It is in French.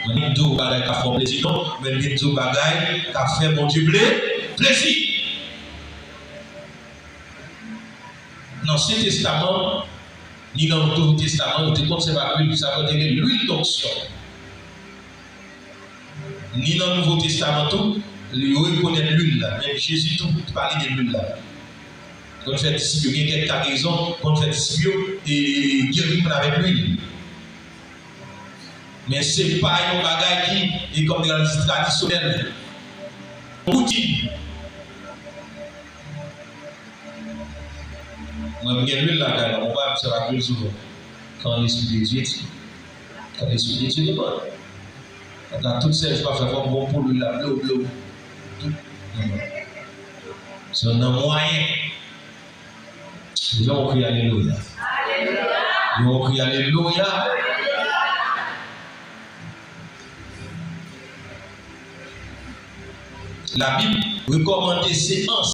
On dit deux bagailles qui font plaisir, non, mais il y a deux bagailles qui fait mon Dieu plaisir. Dans l'Ancien Testament, ni dans le Nouveau Testament, on te conserve l'huile, ça veut dire l'huile d'onction. Ni dans le Nouveau Testament, tout, il reconnaît l'huile là. Même Jésus tout parlait de l'huile là. Quand on fait disciple, il y a quelques cargaisons, quand on fait disciple, et guérir avec l'huile. Mais ce n'est pas un bagage qui est comme dans le traditionnel. Outil. Moi, je l'huile là, on va observer l'huile souvent. Quand l'Esprit de Dieu est quand l'Esprit de Dieu est bon. Quand toutes ces choses faire bon pour l'huile là, bleu. C'est un moyen. Les gens ont crié Alléluia. Ils ont crié Alléluia. La Bible recommande ces séances.